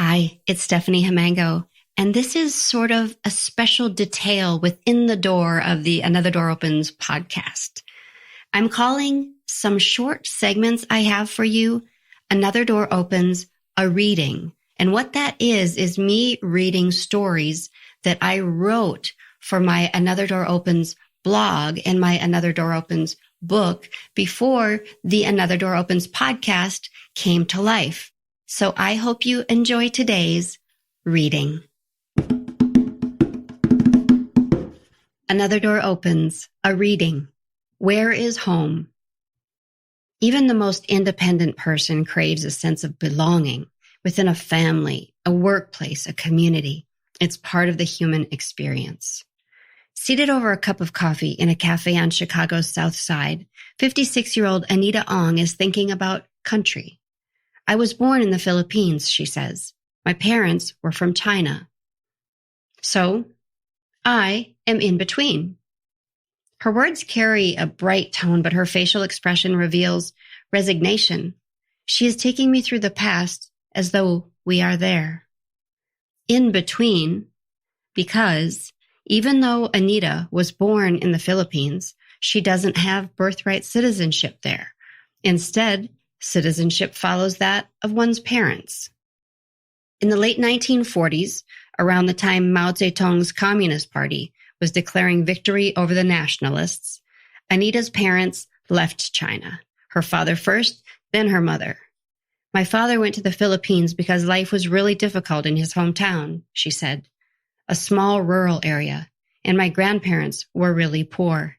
Hi, it's Stephanie Himango, and this is sort of a special detail within the door of the Another Door Opens podcast. I'm calling some short segments I have for you, Another Door Opens, a reading. And what that is me reading stories that I wrote for my Another Door Opens blog and my Another Door Opens book before the Another Door Opens podcast came to life. So I hope you enjoy today's reading. Another Door Opens, a reading. Where is home? Even the most independent person craves a sense of belonging within a family, a workplace, a community. It's part of the human experience. Seated over a cup of coffee in a cafe on Chicago's South Side, 56-year-old Anita Ong is thinking about country. I was born in the Philippines, she says. My parents were from China. So, I am in between. Her words carry a bright tone, but her facial expression reveals resignation. She is taking me through the past as though we are there. In between, because even though Anita was born in the Philippines, she doesn't have birthright citizenship there. Instead, citizenship follows that of one's parents. In the late 1940s, around the time Mao Zedong's Communist Party was declaring victory over the nationalists, Anita's parents left China. Her father first, then her mother. My father went to the Philippines because life was really difficult in his hometown, she said, a small rural area, and my grandparents were really poor.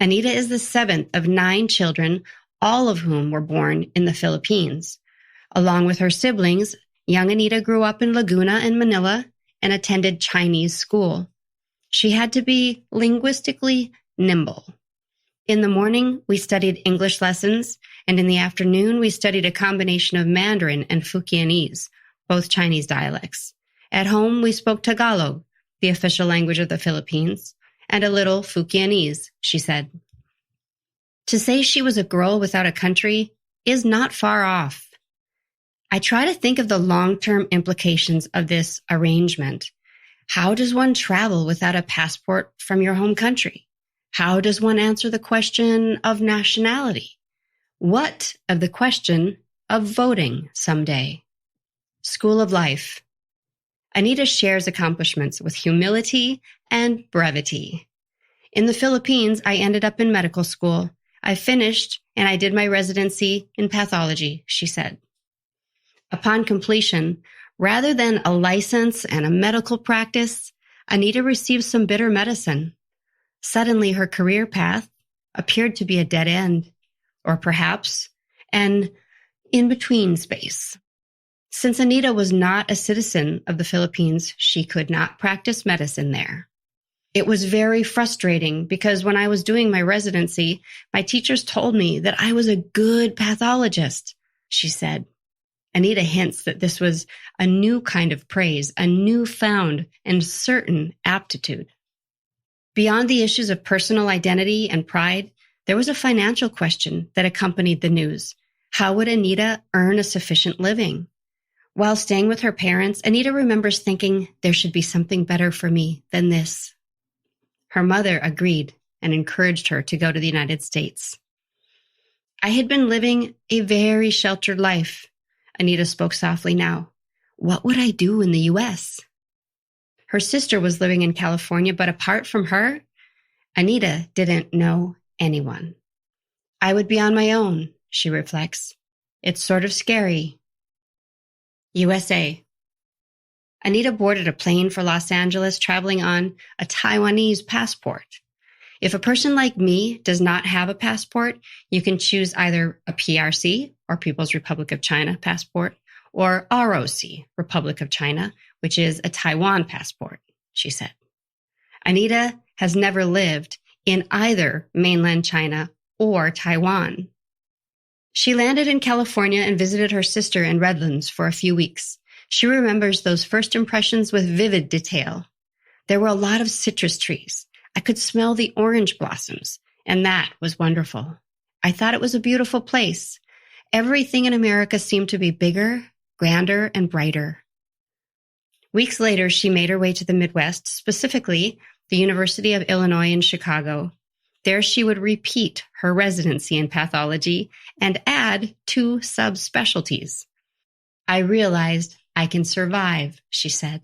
Anita is the seventh of 9 children, all of whom were born in the Philippines. Along with her siblings, young Anita grew up in Laguna and Manila and attended Chinese school. She had to be linguistically nimble. In the morning, we studied English lessons, and in the afternoon, we studied a combination of Mandarin and Fukienese, both Chinese dialects. At home, we spoke Tagalog, the official language of the Philippines, and a little Fukienese, she said. To say she was a girl without a country is not far off. I try to think of the long-term implications of this arrangement. How does one travel without a passport from your home country? How does one answer the question of nationality? What of the question of voting someday? School of Life. Anita shares accomplishments with humility and brevity. In the Philippines, I ended up in medical school. I finished and I did my residency in pathology, she said. Upon completion, rather than a license and a medical practice, Anita received some bitter medicine. Suddenly, her career path appeared to be a dead end, or perhaps an in-between space. Since Anita was not a citizen of the Philippines, she could not practice medicine there. It was very frustrating because when I was doing my residency, my teachers told me that I was a good pathologist, she said. Anita hints that this was a new kind of praise, a newfound and certain aptitude. Beyond the issues of personal identity and pride, there was a financial question that accompanied the news. How would Anita earn a sufficient living? While staying with her parents, Anita remembers thinking there should be something better for me than this. Her mother agreed and encouraged her to go to the United States. I had been living a very sheltered life. Anita spoke softly now. What would I do in the U.S.? Her sister was living in California, but apart from her, Anita didn't know anyone. I would be on my own, she reflects. It's sort of scary. USA. Anita boarded a plane for Los Angeles, traveling on a Taiwanese passport. If a person like me does not have a passport, you can choose either a PRC, or People's Republic of China passport, or ROC, Republic of China, which is a Taiwan passport, she said. Anita has never lived in either mainland China or Taiwan. She landed in California and visited her sister in Redlands for a few weeks. She remembers those first impressions with vivid detail. There were a lot of citrus trees. I could smell the orange blossoms, and that was wonderful. I thought it was a beautiful place. Everything in America seemed to be bigger, grander and brighter. Weeks later, she made her way to the Midwest, specifically the University of Illinois in Chicago. There she would repeat her residency in pathology and add 2 subspecialties. I realized I can survive, she said.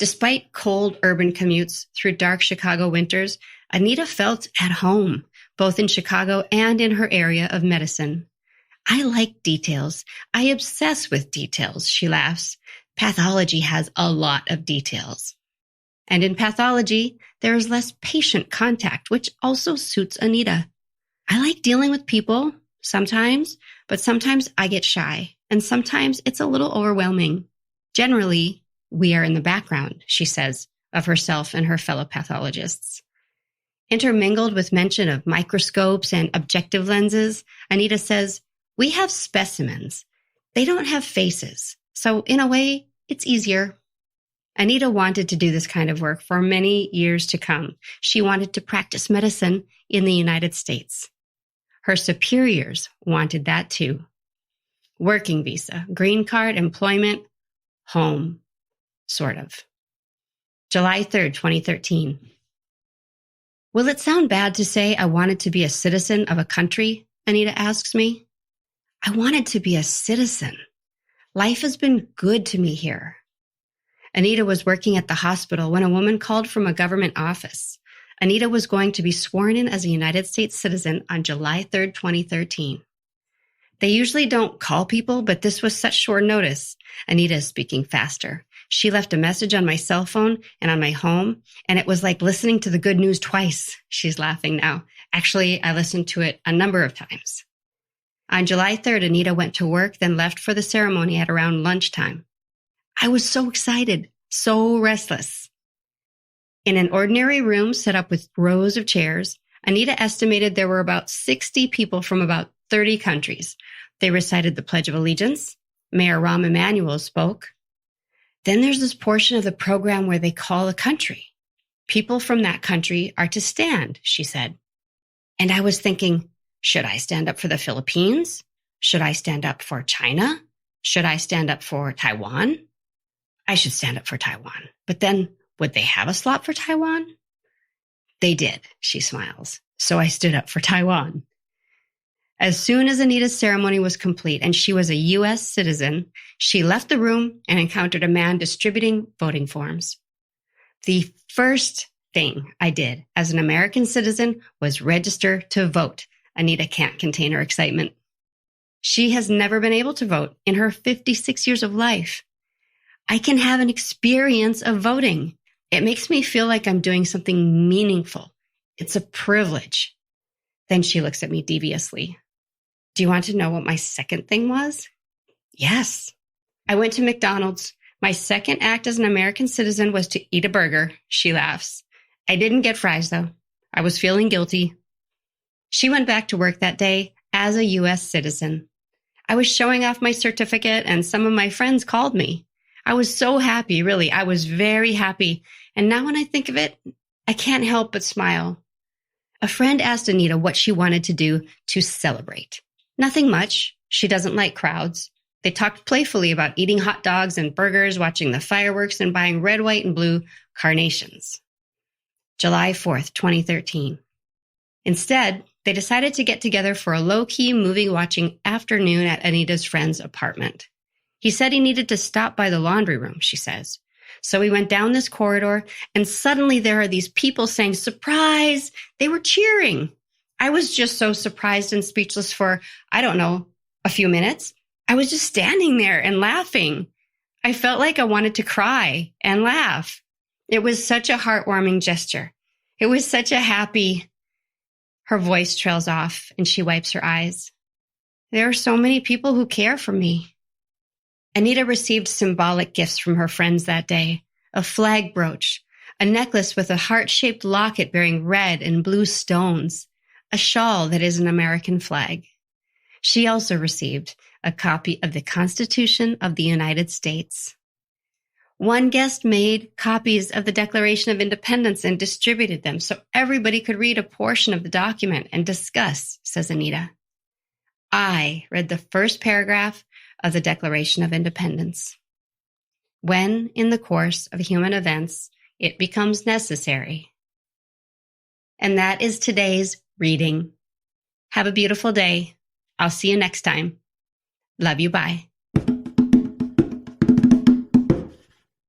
Despite cold urban commutes through dark Chicago winters, Anita felt at home, both in Chicago and in her area of medicine. I like details. I obsess with details, she laughs. Pathology has a lot of details. And in pathology, there is less patient contact, which also suits Anita. I like dealing with people sometimes, but sometimes I get shy, and sometimes it's a little overwhelming. Generally, we are in the background, she says, of herself and her fellow pathologists. Intermingled with mention of microscopes and objective lenses, Anita says, we have specimens. They don't have faces. So in a way, it's easier. Anita wanted to do this kind of work for many years to come. She wanted to practice medicine in the United States. Her superiors wanted that too. Working visa, green card, employment, home, sort of. July 3rd, 2013. Will it sound bad to say I wanted to be a citizen of a country? Anita asks me. I wanted to be a citizen. Life has been good to me here. Anita was working at the hospital when a woman called from a government office. Anita was going to be sworn in as a United States citizen on July 3rd, 2013. They usually don't call people, but this was such short notice. Anita is speaking faster. She left a message on my cell phone and on my home, and it was like listening to the good news twice. She's laughing now. Actually, I listened to it a number of times. On July 3rd, Anita went to work, then left for the ceremony at around lunchtime. I was so excited, so restless. In an ordinary room set up with rows of chairs, Anita estimated there were about 60 people from about 30 countries. They recited the Pledge of Allegiance. Mayor Rahm Emanuel spoke. Then there's this portion of the program where they call a country. People from that country are to stand, she said. And I was thinking, should I stand up for the Philippines? Should I stand up for China? Should I stand up for Taiwan? I should stand up for Taiwan. But then, would they have a slot for Taiwan? They did, she smiles. So I stood up for Taiwan. As soon as Anita's ceremony was complete and she was a U.S. citizen, she left the room and encountered a man distributing voting forms. The first thing I did as an American citizen was register to vote. Anita can't contain her excitement. She has never been able to vote in her 56 years of life. I can have an experience of voting. It makes me feel like I'm doing something meaningful. It's a privilege. Then she looks at me deviously. Do you want to know what my second thing was? Yes. I went to McDonald's. My second act as an American citizen was to eat a burger. She laughs. I didn't get fries, though. I was feeling guilty. She went back to work that day as a U.S. citizen. I was showing off my certificate, and some of my friends called me. I was so happy, really. I was very happy. And now when I think of it, I can't help but smile. A friend asked Anita what she wanted to do to celebrate. Nothing much. She doesn't like crowds. They talked playfully about eating hot dogs and burgers, watching the fireworks, and buying red, white, and blue carnations. July 4th, 2013. Instead, they decided to get together for a low-key movie-watching afternoon at Anita's friend's apartment. He said he needed to stop by the laundry room, she says. So we went down this corridor, and suddenly there are these people saying, "Surprise!" They were cheering. I was just so surprised and speechless for, I don't know, a few minutes. I was just standing there and laughing. I felt like I wanted to cry and laugh. It was such a heartwarming gesture. It was such a happy... Her voice trails off and she wipes her eyes. There are so many people who care for me. Anita received symbolic gifts from her friends that day. A flag brooch, a necklace with a heart-shaped locket bearing red and blue stones, a shawl that is an American flag. She also received a copy of the Constitution of the United States. One guest made copies of the Declaration of Independence and distributed them so everybody could read a portion of the document and discuss, says Anita. I read the first paragraph of the Declaration of Independence. When, in the course of human events, it becomes necessary. And that is today's reading. Have a beautiful day. I'll see you next time. Love you. Bye.